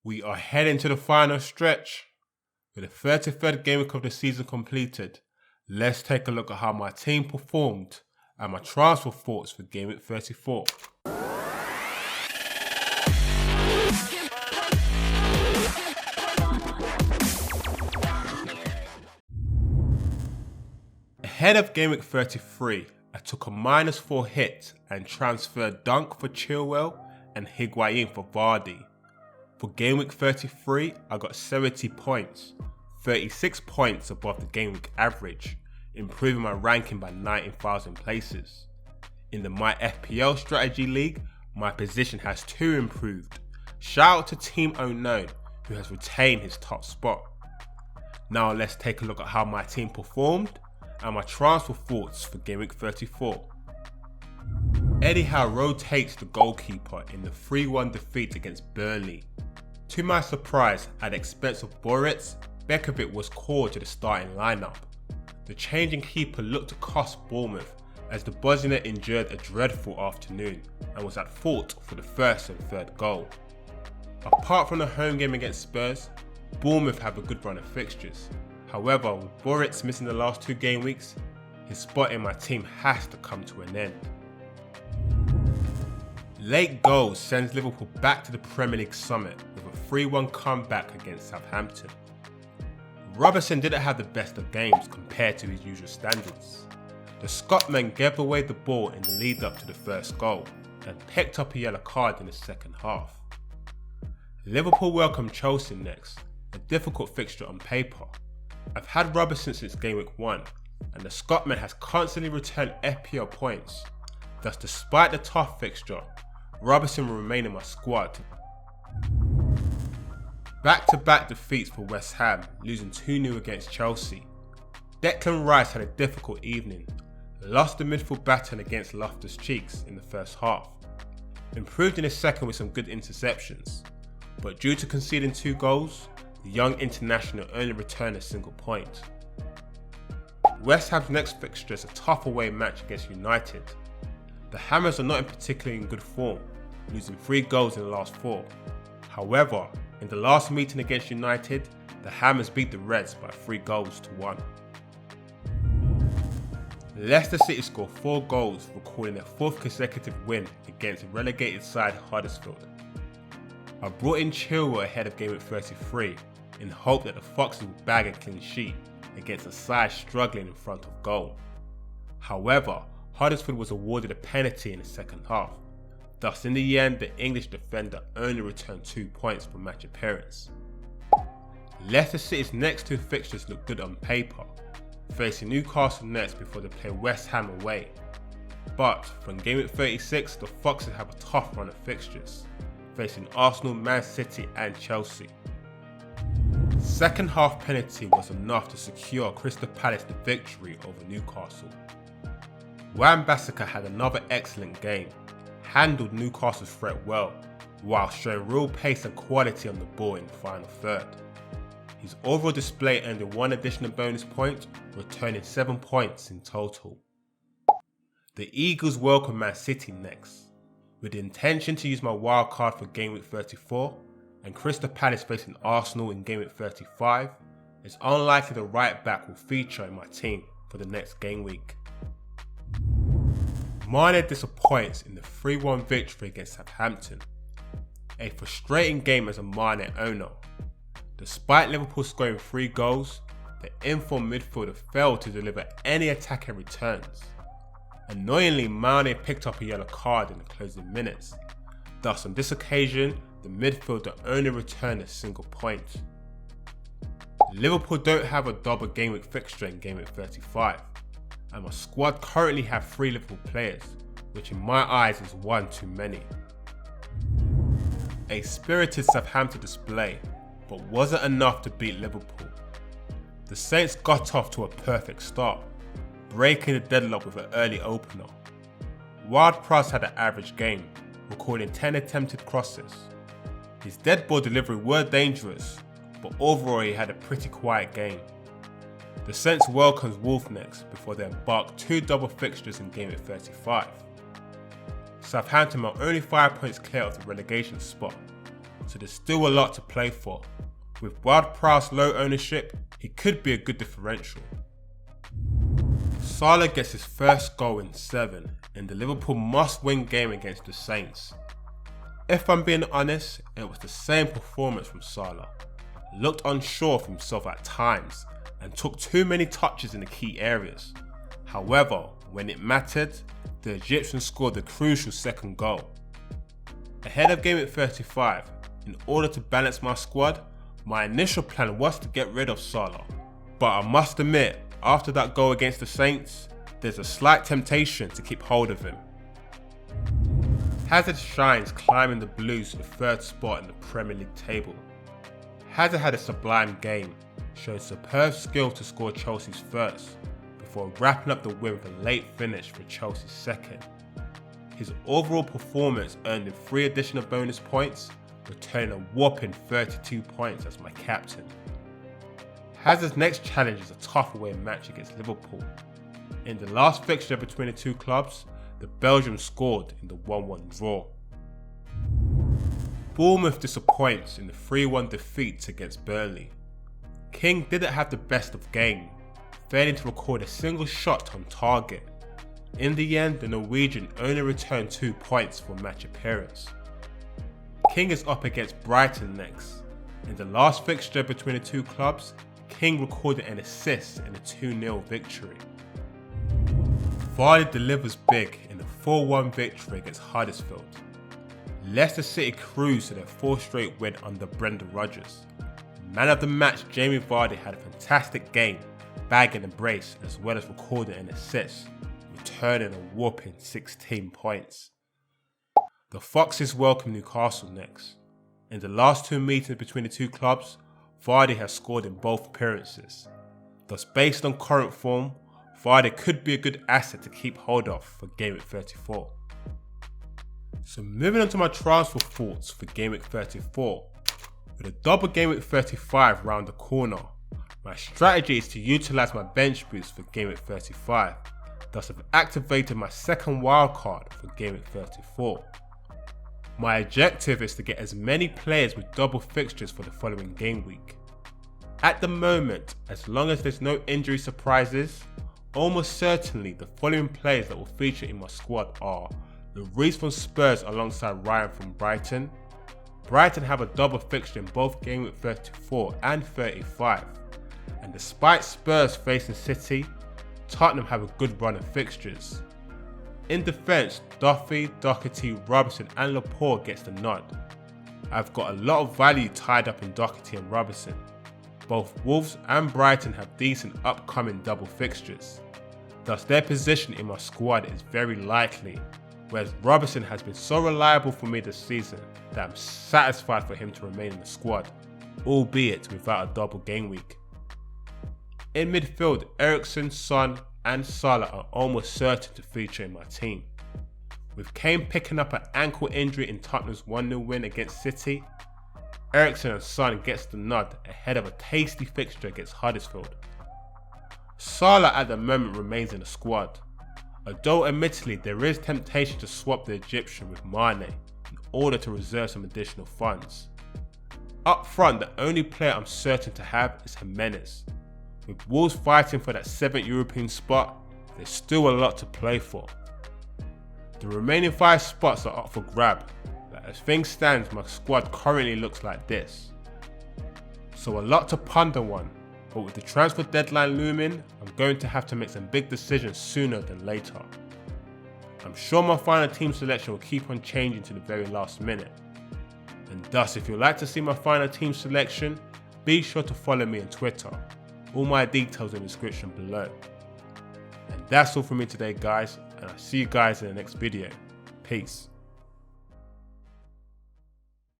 We are heading to the final stretch. With the 33rd game week of the season completed, let's take a look at how my team performed and my transfer thoughts for game week 34. Ahead of game week 33, I took a -4 hit and transferred Dunk for Chilwell and Higuain for Vardy. For game week 33, I got 70 points, 36 points above the game week average, improving my ranking by 19,000 places. In the My FPL Strategy League, my position has 2 improved. Shout out to Team Unknown, who has retained his top spot. Now let's take a look at how my team performed and my transfer thoughts for game week 34. Eddie Howe rotates the goalkeeper in the 3-1 defeat against Burnley. To my surprise, at the expense of BORUC, Bekovic was called to the starting lineup. The changing keeper looked to cost Bournemouth as the Bosnian endured a dreadful afternoon and was at fault for the first and third goal. Apart from the home game against Spurs, Bournemouth have a good run of fixtures. However, with BORUC missing the last 2 game weeks, his spot in my team has to come to an end. Late goals sends Liverpool back to the Premier League summit with a 3-1 comeback against Southampton. Robertson didn't have the best of games compared to his usual standards. The Scotsman gave away the ball in the lead up to the first goal and picked up a yellow card in the second half. Liverpool welcome Chelsea next, a difficult fixture on paper. I've had Robertson since game week 1 and the Scotsman has constantly returned FPL points. Thus, despite the tough fixture, Robertson will remain in my squad. Back-to-back defeats for West Ham, losing 2-0 against Chelsea. Declan Rice had a difficult evening, lost the midfield battle against Loftus-Cheek in the first half. Improved in the second with some good interceptions, but due to conceding 2 goals, the young international only returned a single point. West Ham's next fixture is a tough away match against United. The Hammers are not particularly in good form, losing 3 goals in the last 4. However, in the last meeting against United, the Hammers beat the Reds by 3-1. Leicester City scored 4 goals, recording their 4th consecutive win against the relegated side Huddersfield. I brought in Chilwell ahead of game week 33 in hope that the Foxes would bag a clean sheet against a side struggling in front of goal. However, Huddersfield was awarded a penalty in the second half. Thus, in the end, the English defender only returned 2 points per match appearance. Leicester City's next 2 fixtures look good on paper, facing Newcastle next before they play West Ham away. But from game week 36, the Foxes have a tough run of fixtures, facing Arsenal, Man City and Chelsea. Second half penalty was enough to secure Crystal Palace the victory over Newcastle. Wan-Bissaka had another excellent game, handled Newcastle's threat well, while showing real pace and quality on the ball in the final third. His overall display earned him 1 additional bonus point, returning 7 points in total. The Eagles welcome Man City next, with the intention to use my wildcard for game week 34, and Crystal Palace facing Arsenal in game week 35, it's unlikely the right back will feature in my team for the next game week. Mane disappoints in the 3-1 victory against Southampton. A frustrating game as a Mane owner. Despite Liverpool scoring 3 goals, the informed midfielder failed to deliver any attacking returns. Annoyingly, Mane picked up a yellow card in the closing minutes. Thus, on this occasion, the midfielder only returned a single point. Liverpool don't have a double game week fixture in game week 35. And my squad currently have 3 Liverpool players, which in my eyes is 1 too many. A spirited Southampton display, but wasn't enough to beat Liverpool. The Saints got off to a perfect start, breaking the deadlock with an early opener. WARD-PROWSE had an average game, recording 10 attempted crosses. His dead ball delivery were dangerous, but overall he had a pretty quiet game. The Saints welcomes Wolves next before they embark 2 double fixtures in game week 35. Southampton are only 5 points clear of the relegation spot, so there's still a lot to play for. With WARD-PROWSE low ownership, he could be a good differential. Salah gets his first goal in 7 in the Liverpool must-win game against the Saints. If I'm being honest, it was the same performance from Salah. Looked unsure of himself at times and took too many touches in the key areas. However, when it mattered, the Egyptian scored the crucial second goal. Ahead of Gameweek 35, in order to balance my squad, my initial plan was to get rid of Salah. But I must admit, after that goal against the Saints, there's a slight temptation to keep hold of him. Hazard shines climbing the Blues to the 3rd spot in the Premier League table. Hazard had a sublime game, showing superb skill to score Chelsea's first, before wrapping up the win with a late finish for Chelsea's second. His overall performance earned him 3 additional bonus points, returning a whopping 32 points as my captain. Hazard's next challenge is a tough away match against Liverpool. In the last fixture between the two clubs, the Belgian scored in the 1-1 draw. Bournemouth disappoints in the 3-1 defeat against Burnley. King didn't have the best of game, failing to record a single shot on target. In the end, the Norwegian only returned 2 points for match appearance. King is up against Brighton next. In the last fixture between the two clubs, King recorded an assist in a 2-0 victory. Vardy delivers big in a 4-1 victory against Huddersfield. Leicester City cruised to their 4th straight win under Brendan Rodgers. Man of the match Jamie Vardy had a fantastic game, bagging a brace as well as recording an assist, returning a whopping 16 points. The Foxes welcome Newcastle next. In the last 2 meetings between the two clubs, Vardy has scored in both appearances. Thus, based on current form, Vardy could be a good asset to keep hold of for Gameweek 34. So moving on to my transfer thoughts for Gameweek 34. With a double Gameweek 35 round the corner, my strategy is to utilise my bench boost for Gameweek 35. Thus I've activated my second wildcard for Gameweek 34. My objective is to get as many players with double fixtures for the following game week. At the moment, as long as there's no injury surprises, almost certainly the following players that will feature in my squad are Lloris from Spurs alongside Ryan from Brighton. Brighton have a double fixture in both Gameweek 34 and 35, and despite Spurs facing City, Tottenham have a good run of fixtures. In defence, Duffy, Doherty, Robertson and Laporte gets the nod. I've got a lot of value tied up in Doherty and Robertson. Both Wolves and Brighton have decent upcoming double fixtures. Thus their position in my squad is very likely, whereas Robertson has been so reliable for me this season that I'm satisfied for him to remain in the squad, albeit without a double game week. In midfield, Eriksen, Son and Salah are almost certain to feature in my team. With Kane picking up an ankle injury in Tottenham's 1-0 win against City, Eriksen and Son gets the nod ahead of a tasty fixture against Huddersfield. Salah at the moment remains in the squad, although admittedly there is temptation to swap the Egyptian with Mane in order to reserve some additional funds. Up front, the only player I'm certain to have is Jimenez. With Wolves fighting for that 7th European spot, there's still a lot to play for. The remaining 5 spots are up for grab, but as things stand, my squad currently looks like this. So a lot to ponder on, but with the transfer deadline looming, I'm going to have to make some big decisions sooner than later. I'm sure my final team selection will keep on changing to the very last minute. And thus, if you'd like to see my final team selection, be sure to follow me on Twitter. All my details in the description below. And that's all from me today guys, and I'll see you guys in the next video. Peace.